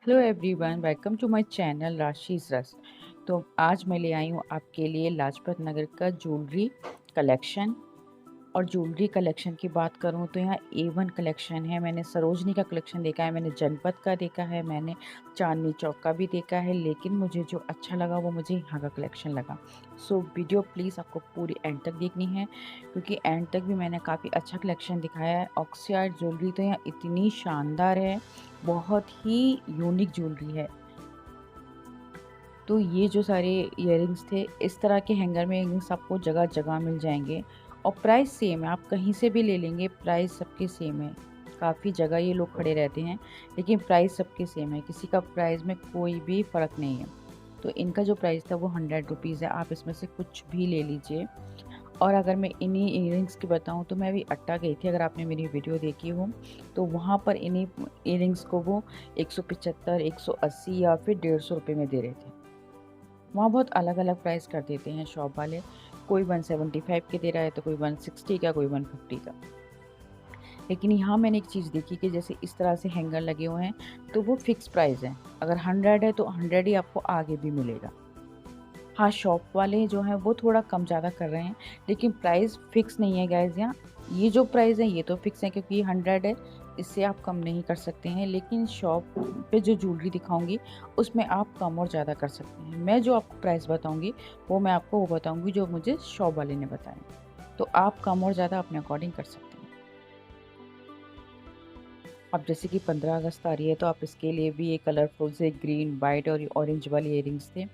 Hello everyone, welcome to my channel Rashi's Ras. तो आज मैं ले आई हूँ आपके लिए लाजपत नगर का ज्वेलरी कलेक्शन। और ज्वेलरी कलेक्शन की बात करूँ तो यहाँ A1 कलेक्शन है। मैंने सरोजनी का कलेक्शन देखा है, मैंने जनपद का देखा है, मैंने चांदनी चौक का भी देखा है, लेकिन मुझे जो अच्छा लगा वो मुझे यहाँ का कलेक्शन लगा। सो वीडियो प्लीज़ आपको पूरी एंड तक देखनी है, क्योंकि एंड तक भी मैंने काफ़ी अच्छा कलेक्शन दिखाया है। ऑक्सीडाइज ज्वेलरी तो यहाँ इतनी शानदार है, बहुत ही यूनिक ज्वेलरी है। तो ये जो सारे इयररिंग्स थे, इस तरह के हैंगर में इयररिंग्स आपको जगह जगह मिल जाएंगे और प्राइस सेम है। आप कहीं से भी ले लेंगे, प्राइस सबके सेम है। काफ़ी जगह ये लोग खड़े रहते हैं, लेकिन प्राइस सबके सेम है, किसी का प्राइस में कोई भी फ़र्क नहीं है। तो इनका जो प्राइस था वो 100 रुपीज़ है, आप इसमें से कुछ भी ले लीजिए। और अगर मैं इन्हीं इयररिंग्स की बताऊं तो मैं अभी अट्टा गई थी, अगर आपने मेरी वीडियो देखी हो तो वहाँ पर इन्हीं इयररिंग्स को वो 175, 180 या फिर 150 रुपये में दे रहे थे। वहाँ बहुत अलग अलग प्राइस कर देते हैं शॉप वाले। कोई 175 के दे रहा है तो कोई 160 का, कोई 150 का। लेकिन यहाँ मैंने एक चीज़ देखी कि जैसे इस तरह से हैंगर लगे हुए हैं तो वो फिक्स प्राइस है। अगर 100 है तो 100 ही आपको आगे भी मिलेगा। हाँ, शॉप वाले जो हैं वो थोड़ा कम ज़्यादा कर रहे हैं, लेकिन प्राइस फिक्स नहीं है गाइज। यहाँ ये जो प्राइस है ये तो फिक्स है, क्योंकि ये 100 है, इससे आप कम नहीं कर सकते हैं। लेकिन शॉप पे जो ज्वेलरी दिखाऊंगी उसमें आप कम और ज़्यादा कर सकते हैं। मैं जो आपको प्राइस बताऊंगी वो मैं आपको वो बताऊंगी जो मुझे शॉप वाले ने बताया। तो आप कम और ज़्यादा अपने अकॉर्डिंग कर सकते हैं। अब जैसे कि 15 अगस्त आ रही है, तो आप इसके लिए भी ये कलरफुल से ग्रीन, वाइट और ऑरेंज वाले इयररिंग्स थे।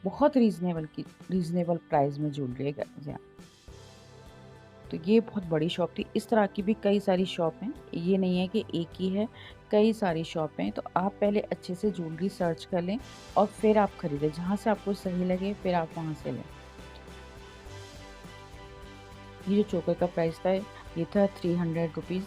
बहुत रीजनेबल प्राइस में ज्वेलरी है guys यहाँ। तो ये बहुत बड़ी शॉप थी। इस तरह की भी कई सारी शॉप हैं, ये नहीं है कि एक ही है, कई सारी शॉप हैं। तो आप पहले अच्छे से ज्वेलरी सर्च कर लें और फिर आप खरीदें, जहाँ से आपको सही लगे फिर आप वहाँ से लें। ये जो चोकर का प्राइस था ये था 300 रुपीज़।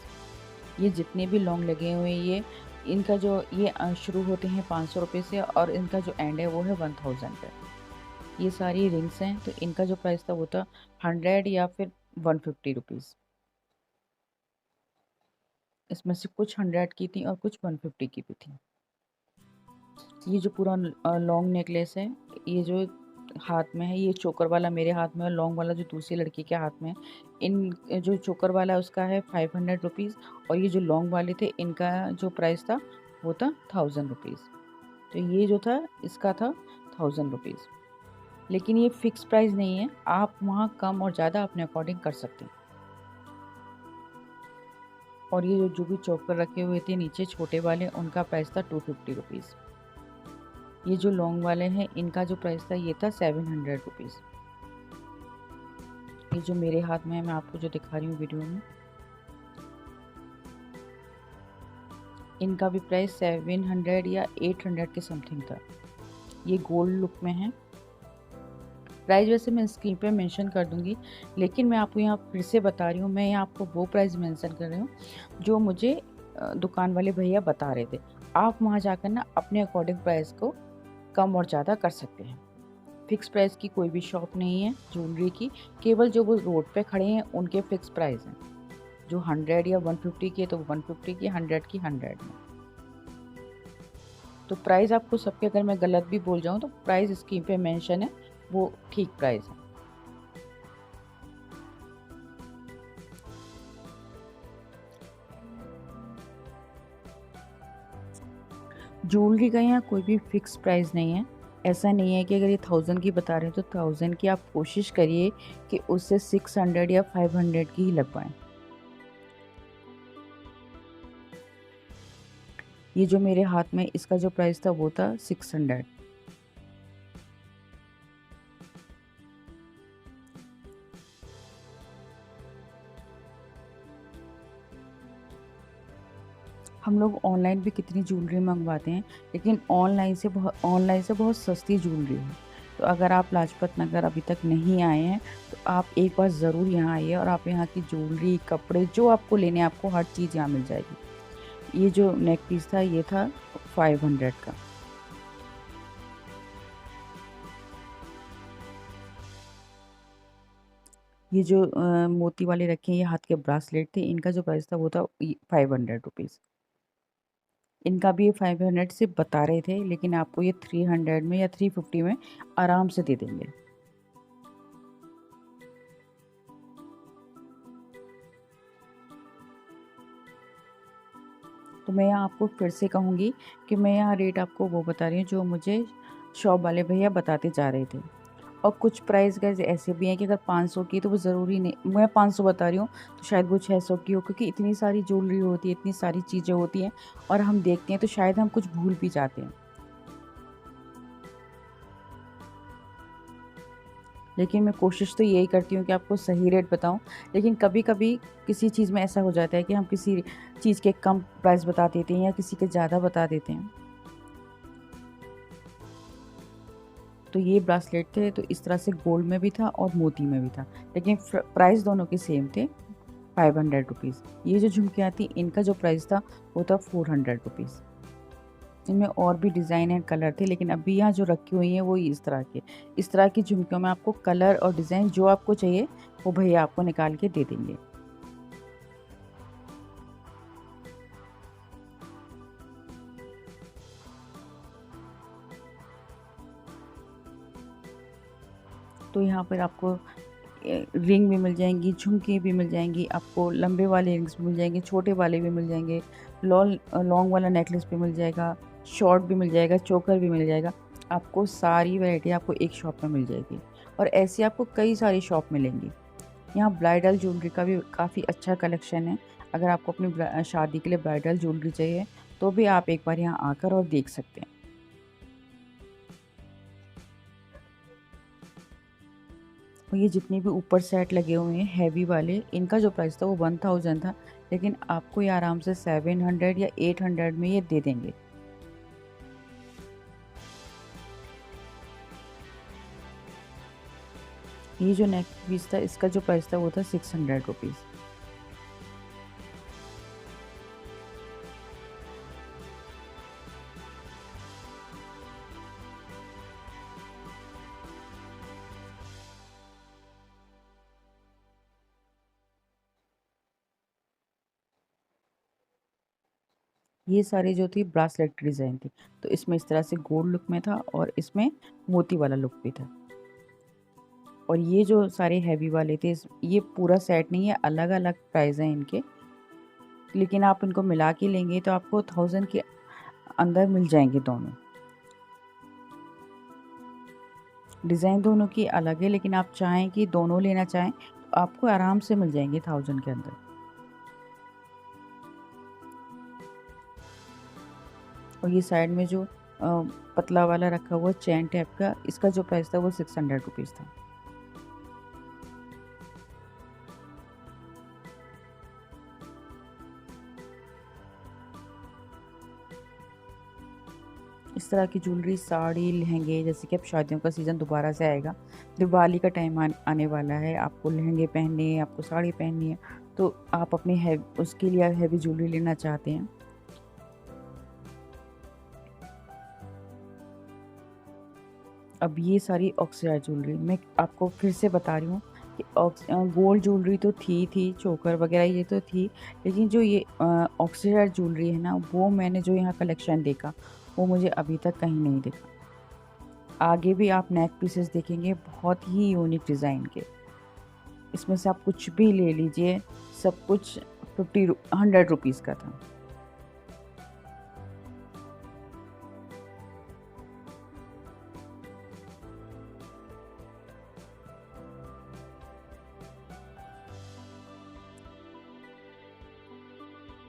ये जितने भी लॉन्ग लगे हुए हैं ये इनका जो ये शुरू होते हैं 500 रुपये से, और इनका जो एंड है वो है 1000 पे। ये सारी रिंग्स हैं, तो इनका जो प्राइस था वो था 100 या फिर 150 रुपीज़। इसमें से कुछ 100 की थी और कुछ 150 की भी थी। ये जो पूरा लॉन्ग नेकलेस है, ये जो हाथ में है, ये चोकर वाला मेरे हाथ में, और लॉन्ग वाला जो दूसरी लड़की के हाथ में है। इन जो चोकर वाला है उसका है 500 रुपीज़, और ये जो लॉन्ग वाले थे इनका जो प्राइस था वो था 1000 रुपीज़। तो ये जो था इसका था 1000 रुपीज़। लेकिन ये फिक्स प्राइस नहीं है, आप वहाँ कम और ज़्यादा अपने अकॉर्डिंग कर सकते हैं। और ये जो भी चोकर रखे हुए थे नीचे छोटे वाले, उनका प्राइस था 250 रुपीज़। ये जो लॉन्ग वाले हैं इनका जो प्राइस था ये था 700 रुपीज़। ये जो मेरे हाथ में है, मैं आपको जो दिखा रही हूँ वीडियो में, इनका भी प्राइस 700 या 800 के समथिंग था। ये गोल्ड लुक में है। प्राइस वैसे मैं स्क्रीन पे मेंशन कर दूंगी, लेकिन मैं आपको यहाँ फिर से बता रही हूँ, मैं यहाँ आपको वो प्राइस मेंशन कर रही हूँ जो मुझे दुकान वाले भैया बता रहे थे। आप वहाँ जाकर ना अपने अकॉर्डिंग प्राइस को कम और ज़्यादा कर सकते हैं। फिक्स प्राइस की कोई भी शॉप नहीं है ज्वेलरी की, केवल जो वो रोड पे खड़े हैं उनके फिक्स प्राइस हैं। जो 100 या 150 की है तो 150 की, 100 की 100 में। तो प्राइस आपको सबके, अगर मैं गलत भी बोल जाऊँ तो प्राइस स्क्रीन पे मेंशन है, वो ठीक प्राइस है। ज्वेलरी का यहाँ कोई भी फिक्स प्राइस नहीं है। ऐसा नहीं है कि अगर ये 1000 की बता रहे हैं तो 1000 की, आप कोशिश करिए कि उससे 600 या 500 की ही लगवाएं। ये जो मेरे हाथ में इसका जो प्राइस था वो था 600। हम लोग ऑनलाइन भी कितनी ज्वेलरी मंगवाते हैं, लेकिन ऑनलाइन से बहुत सस्ती ज्वेलरी है। तो अगर आप लाजपत नगर अभी तक नहीं आए हैं तो आप एक बार ज़रूर यहाँ आइए, और आप यहाँ की ज्वेलरी, कपड़े जो आपको लेने हैं, आपको हर चीज़ यहाँ मिल जाएगी। ये जो नेक पीस था ये था 500 का। ये जो मोती वाले रखे हैं, ये हाथ के ब्रासलेट थे, इनका जो प्राइस था वो था 500 रुपीज़। इनका भी ये 500 से बता रहे थे, लेकिन आपको ये 300 में या 350 में आराम से दे देंगे। तो मैं यहाँ आपको फिर से कहूँगी कि मैं यहाँ रेट आपको वो बता रही हूँ जो मुझे शॉप वाले भैया बताते जा रहे थे। और कुछ प्राइस गाइस ऐसे भी हैं कि अगर 500 की तो वो ज़रूरी नहीं, मैं 500 बता रही हूँ तो शायद वो 600 की हो, क्योंकि इतनी सारी ज्वेलरी होती है, इतनी सारी चीज़ें होती हैं और हम देखते हैं तो शायद हम कुछ भूल भी जाते हैं। लेकिन मैं कोशिश तो यही करती हूँ कि आपको सही रेट बताऊँ, लेकिन कभी-कभी किसी चीज़ में ऐसा हो जाता है कि हम किसी चीज़ के कम प्राइस बता देते हैं या किसी के ज़्यादा बता देते हैं। तो ये ब्रासलेट थे, तो इस तरह से गोल्ड में भी था और मोती में भी था, लेकिन प्राइस दोनों के सेम थे, 500 रुपीज़। ये जो झुमकियाँ थी इनका जो प्राइस था वो था 400 रुपीज़। इनमें और भी डिज़ाइन एंड कलर थे, लेकिन अभी यहाँ जो रखी हुई हैं वो इस तरह के, इस तरह की झुमकियों में आपको कलर और डिज़ाइन जो आपको चाहिए वो भैया आपको निकाल के दे देंगे। तो यहाँ पर आपको रिंग भी मिल जाएंगी, झुमकी भी मिल जाएंगी, आपको लंबे वाले रिंग्स भी मिल जाएंगे, छोटे वाले भी मिल जाएंगे, लॉन्ग वाला नेकलेस भी मिल जाएगा, शॉर्ट भी मिल जाएगा, चोकर भी मिल जाएगा। आपको सारी वैरायटी आपको एक शॉप में मिल जाएगी और ऐसी आपको कई सारी शॉप मिलेंगी। यहाँ ब्राइडल ज्वेलरी का भी काफ़ी अच्छा कलेक्शन है। अगर आपको अपनी शादी के लिए ब्राइडल ज्वेलरी चाहिए तो भी आप एक बार यहाँ आकर और देख सकते हैं। और ये जितने भी ऊपर सेट लगे हुए हैं हैवी वाले, इनका जो प्राइस था वो 1000 था, लेकिन आपको ये आराम से 700 या 800 में ये दे देंगे। ये जो नेक पीस था इसका जो प्राइस था वो था 600 रुपीज़। ये सारी जो थी ब्रासलेट की डिज़ाइन थी, तो इसमें इस तरह से गोल्ड लुक में था और इसमें मोती वाला लुक भी था। और ये जो सारे हैवी वाले थे ये पूरा सेट नहीं है, अलग अलग प्राइस हैं इनके, लेकिन आप इनको मिला के लेंगे तो आपको 1000 के अंदर मिल जाएंगे दोनों। डिज़ाइन दोनों की अलग है, लेकिन आप चाहें कि दोनों लेना चाहें तो आपको आराम से मिल जाएंगे 1000 के अंदर। और ये साइड में जो पतला वाला रखा हुआ चैन टाइप का, इसका जो प्राइस था वो 600 रुपीज़ था। इस तरह की ज्वेलरी, साड़ी, लहंगे, जैसे कि अब शादियों का सीज़न दोबारा से आएगा, दिवाली का टाइम आने वाला है, आपको लहंगे पहनने हैं, आपको साड़ी पहननी है, तो आप अपनी उसके लिए हैवी ज्वेलरी लेना चाहते हैं। अब ये सारी ऑक्सीडाइज ज्वेलरी मैं आपको फिर से बता रही हूँ कि गोल्ड ज्वेलरी तो थी चोकर वगैरह ये तो थी, लेकिन जो ये ऑक्सीडाइज ज्वेलरी है ना, वो मैंने जो यहाँ कलेक्शन देखा वो मुझे अभी तक कहीं नहीं दिखा। आगे भी आप नेक पीसेस देखेंगे बहुत ही यूनिक डिज़ाइन के, इसमें से आप कुछ भी ले लीजिए, सब कुछ 100 रुपीज़ का था।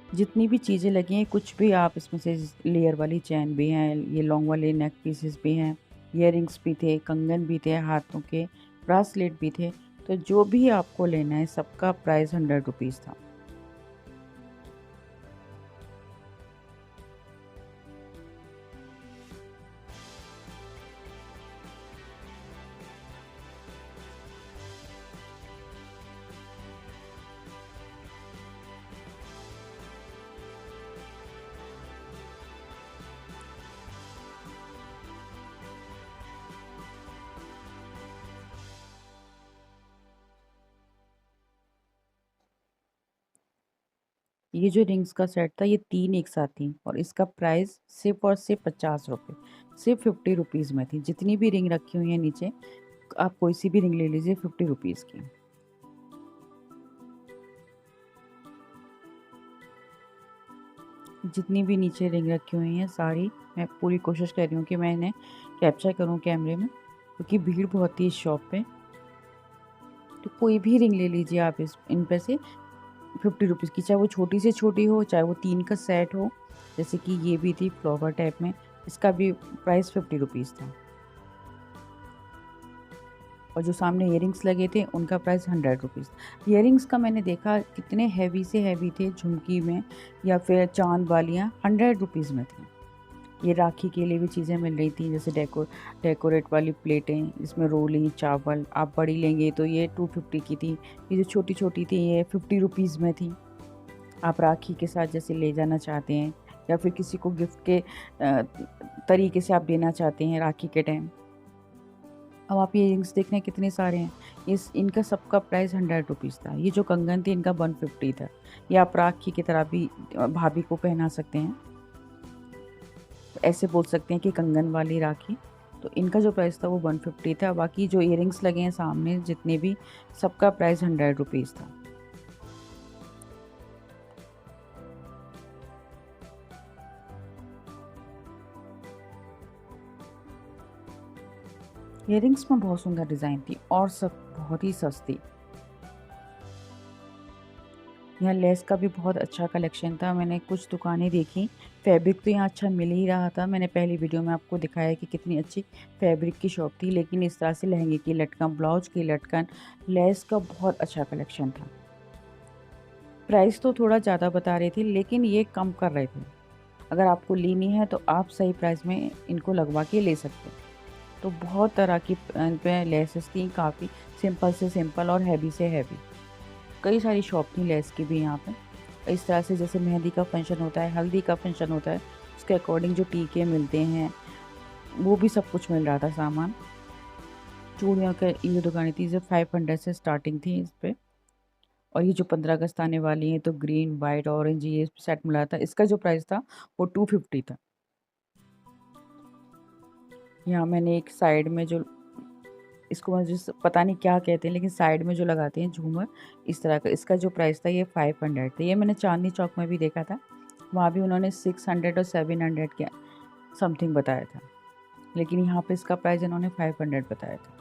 जितनी भी चीज़ें लगी हैं कुछ भी आप इसमें से, लेयर वाली चैन भी हैं, ये लॉन्ग वाले नेक पीसेस भी हैं, इयररिंग्स भी थे, कंगन भी थे हाथों के, ब्रासलेट भी थे, तो जो भी आपको लेना है सबका प्राइस 100 रुपीज़ था। ये जो रिंग्स का सेट था ये 3 एक साथ थी और इसका प्राइस सिर्फ और सिर्फ 50 रुपये, सिर्फ 50 रुपीज़ में थी। जितनी भी रिंग रखी हुई है नीचे, आप कोई सी भी रिंग ले लीजिए 50 रुपीज़ की। जितनी भी नीचे रिंग रखी हुई हैं सारी, मैं पूरी कोशिश कर रही हूँ कि मैं इन्हें कैप्चर करूँ कैमरे में, क्योंकि भीड़ बहुत थी इस शॉप पे। तो कोई भी रिंग ले लीजिए आप इस इन पे से 50 रुपीज़ की, चाहे वो छोटी से छोटी हो, चाहे वो 3 का सेट हो। जैसे कि ये भी थी फ्लावर टाइप में, इसका भी प्राइस 50 रुपीज़ था। और जो सामने इयरिंग्स लगे थे उनका प्राइस 100 रुपीज़। इयरिंग्स का मैंने देखा कितने हैवी से हैवी थे, झुमकी में या फिर चांद वालियाँ 100 रुपीज़ में थी। ये राखी के लिए भी चीज़ें मिल रही थी, जैसे डेकोरेट वाली प्लेटें, इसमें रोली चावल। आप बड़ी लेंगे तो ये 250 की थी। ये जो छोटी छोटी थी ये 50 रुपीज़ में थी। आप राखी के साथ जैसे ले जाना चाहते हैं या फिर किसी को गिफ्ट के तरीके से आप देना चाहते हैं राखी के टाइम। अब आप ये रिंग्स देख रहे हैं कितने सारे हैं। इनका सबका प्राइस 100 रुपीज़ था। ये जो कंगन थे इनका 150 था। ये आप राखी की तरह भी भाभी को पहना सकते हैं, ऐसे बोल सकते हैं कि कंगन वाली राखी। तो इनका जो प्राइस था वो 150 था। बाकी जो इयरिंग्स लगे हैं सामने जितने भी, सबका प्राइस 100 रुपीज़ था। इयरिंग्स में बहुत सुंदर डिज़ाइन थी और सब बहुत ही सस्ती। यहाँ लेस का भी बहुत अच्छा कलेक्शन था। मैंने कुछ दुकानें देखी, फैब्रिक तो यहाँ अच्छा मिल ही रहा था। मैंने पहली वीडियो में आपको दिखाया कि कितनी अच्छी फैब्रिक की शॉप थी, लेकिन इस तरह से लहंगे की लटकन, ब्लाउज की लटकन, लेस का बहुत अच्छा कलेक्शन था। प्राइस तो थोड़ा ज़्यादा बता रहे थे, लेकिन ये कम कर रहे थे। अगर आपको लेनी है तो आप सही प्राइस में इनको लगवा के ले सकते हैं। तो बहुत तरह की पे लेसेस थी, काफ़ी सिंपल से सिंपल और हैवी से हैवी। कई सारी शॉप थी लेस की भी यहाँ पे। इस तरह से जैसे मेहंदी का फंक्शन होता है, हल्दी का फंक्शन होता है, उसके अकॉर्डिंग जो टीके मिलते हैं वो भी सब कुछ मिल रहा था सामान। चूड़ियों के ये दुकानें थी जो 500 से स्टार्टिंग थी इस पे। और ये जो 15 अगस्त आने वाली हैं तो ग्रीन, वाइट, ऑरेंज ये सेट मिला था। इसका जो प्राइस था वो 250 था। यहाँ मैंने एक साइड में जो, इसको मुझे पता नहीं क्या कहते हैं, लेकिन साइड में जो लगाते हैं झूमर इस तरह का, इसका जो प्राइस था ये 500 था। ये मैंने चांदनी चौक में भी देखा था, वहाँ भी उन्होंने 600 और 700 के समथिंग बताया था, लेकिन यहाँ पे इसका प्राइस इन्होंने 500 बताया था।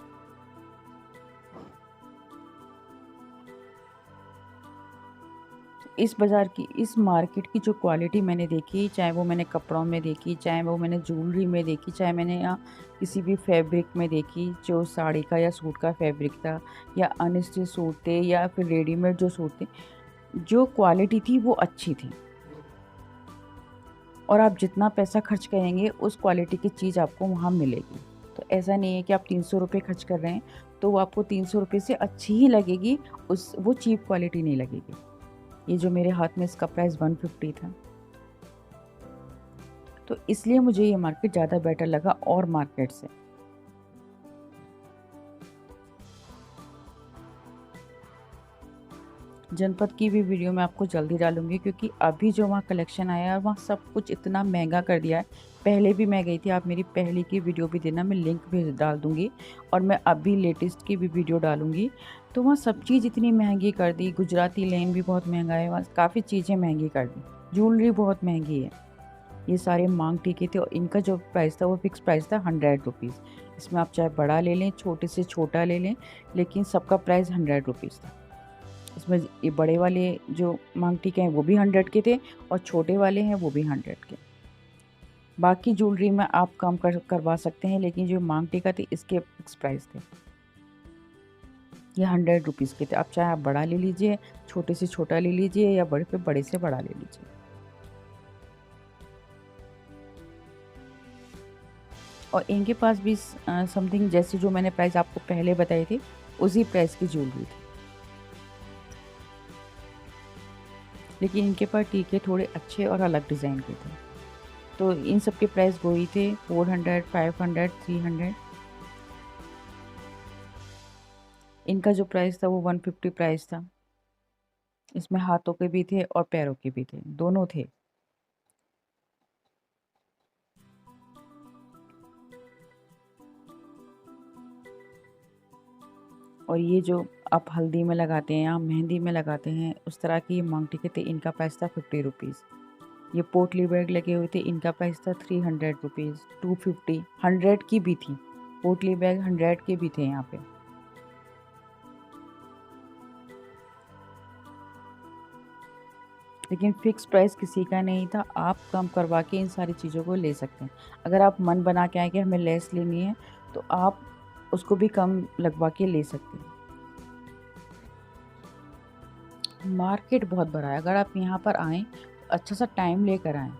इस बाज़ार की, इस मार्केट की जो क्वालिटी मैंने देखी, चाहे वो मैंने कपड़ों में देखी, चाहे वो मैंने ज्वेलरी में देखी, चाहे मैंने यहाँ किसी भी फैब्रिक में देखी, जो साड़ी का या सूट का फैब्रिक था या अनस्टिच सूट थे या फिर रेडीमेड जो सूट थे, जो क्वालिटी थी वो अच्छी थी। और आप जितना पैसा खर्च करेंगे उस क्वालिटी की चीज़ आपको वहाँ मिलेगी। तो ऐसा नहीं है कि आप 300 रुपये खर्च कर रहे हैं तो वो आपको 300 रुपये से अच्छी ही लगेगी, वो चीप क्वालिटी नहीं लगेगी। ये जो मेरे हाथ में, इसका प्राइस 150 था। तो इसलिए मुझे ये मार्केट ज़्यादा बेटर लगा और मार्केट से। जनपद की भी वीडियो मैं आपको जल्दी डालूंगी, क्योंकि अभी जो वहाँ कलेक्शन आया है वहाँ सब कुछ इतना महंगा कर दिया है। पहले भी मैं गई थी, आप मेरी पहले की वीडियो भी देना, मैं लिंक भी डाल दूँगी। और मैं अभी लेटेस्ट की भी वीडियो डालूँगी। तो वहाँ सब चीज़ इतनी महंगी कर दी। गुजराती लेन भी बहुत महंगा है, वहाँ काफ़ी चीज़ें महंगी कर दी। ज्वेलरी बहुत महंगी है। ये सारे मांग टीके थे और इनका जो प्राइस था वो फिक्स प्राइस था 100 रुपीज़। इसमें आप चाहे बड़ा ले लें, छोटे से छोटा ले लें, लेकिन सबका प्राइस 100 रुपीज़ था। इसमें ये बड़े वाले जो मांग टीके हैं वो भी 100 के थे और छोटे वाले हैं वो भी 100 के। बाकी ज्वेलरी में आप कम करवा सकते हैं, लेकिन जो मांग टीका थे इसके फिक्स प्राइस थे। ये 100 रुपीज़ के थे। आप चाहे आप बड़ा ले लीजिए, छोटे से छोटा ले लीजिए, या बड़े पे बड़े से बड़ा ले लीजिए। और इनके पास भी समथिंग जैसे जो मैंने प्राइस आपको पहले बताई थी उसी प्राइस की ज्वेलरी थी, लेकिन इनके पास टीके थोड़े अच्छे और अलग डिज़ाइन के थे। तो इन सब के प्राइस वही थे, 400, 500, 300। इनका जो प्राइस था वो 150 प्राइस था। इसमें हाथों के भी थे और पैरों के भी थे, दोनों थे। और ये जो आप हल्दी में लगाते हैं या मेहंदी में लगाते हैं, उस तरह की ये मांग टीके थे, इनका प्राइस था 50 रुपीज़। ये पोटली बैग लगे हुए थे, इनका प्राइस था 300 रुपीज़, 250, 100 की भी थी। पोटली बैग 100 के भी थे यहाँ पे। लेकिन फिक्स प्राइस किसी का नहीं था, आप कम करवा के इन सारी चीज़ों को ले सकते हैं। अगर आप मन बना के आए कि हमें लेस लेनी है, तो आप उसको भी कम लगवा के ले सकते हैं। मार्केट बहुत बड़ा है, अगर आप यहाँ पर आएँ तो अच्छा सा टाइम लेकर आएँ,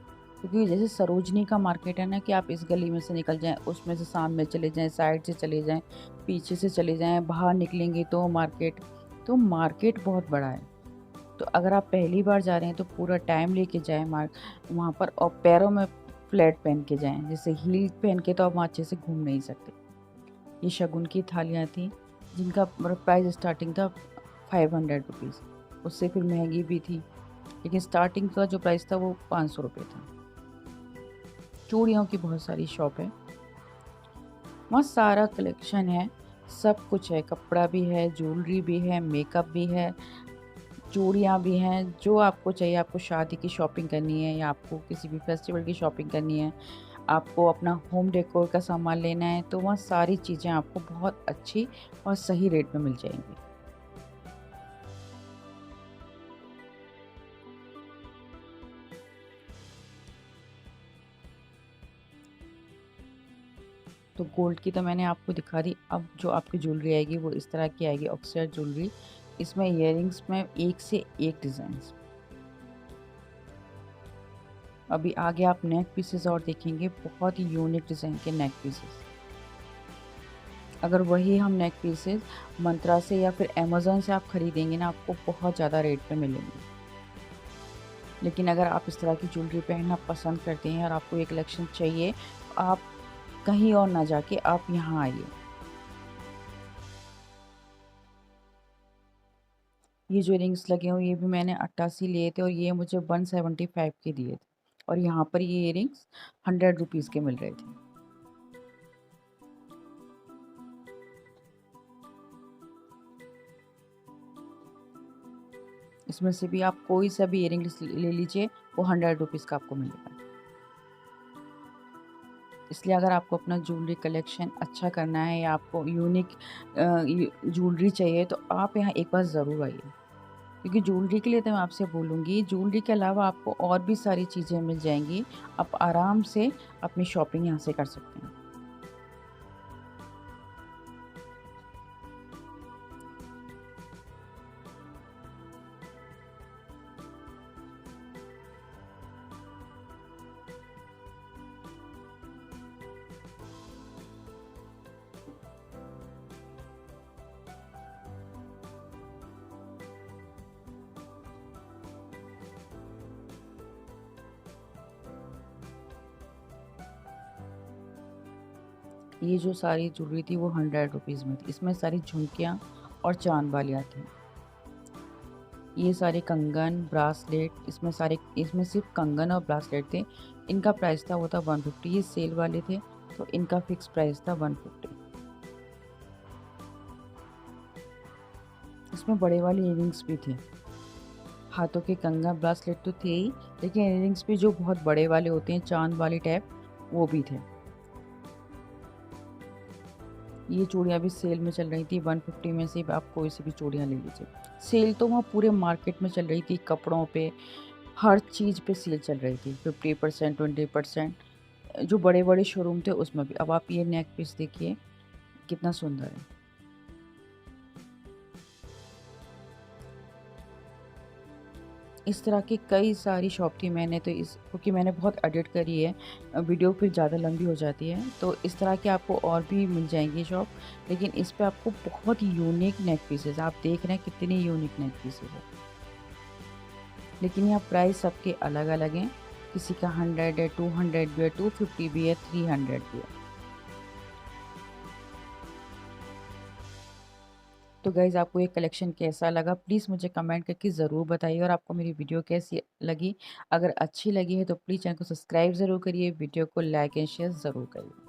क्योंकि जैसे सरोजनी का मार्केट है ना, कि आप इस गली में से निकल जाएँ, उसमें से सामने चले जाएँ, साइड से चले जाएँ, पीछे से चले जाएँ, बाहर निकलेंगे तो मार्केट बहुत बड़ा है। तो अगर आप पहली बार जा रहे हैं तो पूरा टाइम लेके जाएँ वहाँ पर, और पैरों में फ्लैट पहन के जाएँ, जैसे हील पहन के तो आप वहाँ अच्छे से घूम नहीं सकते। ये शगुन की थालियाँ थी, जिनका प्राइस स्टार्टिंग था 500 रुपीज़, उससे फिर महंगी भी थी, लेकिन स्टार्टिंग का जो प्राइस था वो 500 रुपये था। चूड़ियों की बहुत सारी शॉप है, वहाँ सारा कलेक्शन है, सब कुछ है, कपड़ा भी है, ज्वेलरी भी है, मेकअप भी है, चूड़ियाँ भी हैं, जो आपको चाहिए। आपको शादी की शॉपिंग करनी है या आपको किसी भी फेस्टिवल की शॉपिंग करनी है, आपको अपना होम डेकोर का सामान लेना है, तो वहाँ सारी चीज़ें आपको बहुत अच्छी और सही रेट में मिल जाएंगी। तो गोल्ड की तो मैंने आपको दिखा दी। अब जो आपकी ज्वेलरी आएगी वो इस तरह की आएगी, ऑक्सीडाइज ज्वेलरी। इसमें इयररिंग्स में एक से एक डिज़ाइन। अभी आगे आप नेक पीसेस और देखेंगे, बहुत ही यूनिक डिज़ाइन के नेक पीसेस। अगर वही हम नेक पीसेस मंत्रा से या फिर अमेज़न से आप ख़रीदेंगे ना, आपको बहुत ज़्यादा रेट पे मिलेंगे। लेकिन अगर आप इस तरह की ज्वेलरी पहनना पसंद करते हैं और आपको ये कलेक्शन चाहिए, तो आप कहीं और ना जाके आप यहाँ आइए। ये जो रिंग्स लगे हुए, ये भी मैंने 88 लिए थे और ये मुझे 175 के दिए थे, और यहाँ पर ये इयररिंग्स 100 रुपीज़ के मिल रहे थे। इसमें से भी आप कोई सा भी इयररिंग्स ले लीजिए, वो 100 रुपीज़ का आपको मिलेगा। इसलिए अगर आपको अपना ज्वेलरी कलेक्शन अच्छा करना है या आपको यूनिक ज्वेलरी चाहिए, तो आप यहाँ एक बार ज़रूर आइए। क्योंकि ज्वेलरी के लिए तो मैं आपसे बोलूँगी, ज्वेलरी के अलावा आपको और भी सारी चीज़ें मिल जाएंगी। आप आराम से अपनी शॉपिंग यहाँ से कर सकते हैं। ये जो सारी ज्वेलरी थी वो 100 रुपीज़ में थी। इसमें सारी झुमकियाँ और चांद वालियाँ थी। ये सारे कंगन, ब्रासलेट, इसमें सिर्फ कंगन और ब्रासलेट थे। इनका प्राइस था वो था 150। ये सेल वाले थे, तो इनका फिक्स प्राइस था 150। इसमें बड़े वाले इयररिंग्स भी थे। हाथों के कंगन ब्रासलेट तो थे ही, लेकिन इयररिंग्स भी जो बहुत बड़े वाले होते हैं, चांद वाले टाइप, वो भी थे। ये चूड़ियाँ भी सेल में चल रही थी। 150 में से आप कोई सी भी चूड़ियाँ ले लीजिए। सेल तो वहाँ पूरे मार्केट में चल रही थी, कपड़ों पे, हर चीज़ पे सेल चल रही थी, 50%, 20%। जो बड़े बड़े शोरूम थे उसमें भी। अब आप ये नेक पीस देखिए, कितना सुंदर है। इस तरह की कई सारी शॉप थी। मैंने तो क्योंकि मैंने बहुत एडिट करी है, वीडियो फिर ज़्यादा लंबी हो जाती है, तो इस तरह के आपको और भी मिल जाएंगी शॉप। लेकिन इस पे आपको बहुत यूनिक नेक पीसेस, आप देख रहे हैं कितनी यूनिक नेक पीसेस है। लेकिन यहाँ प्राइस सबके अलग अलग हैं। किसी का 100 है, 200 भी है, 250 भी है, 300 भी है। तो गाइज़ आपको ये कलेक्शन कैसा लगा प्लीज़ मुझे कमेंट करके ज़रूर बताइए, और आपको मेरी वीडियो कैसी लगी? अगर अच्छी लगी है तो प्लीज़ चैनल को सब्सक्राइब ज़रूर करिए, वीडियो को लाइक एंड शेयर ज़रूर करिए।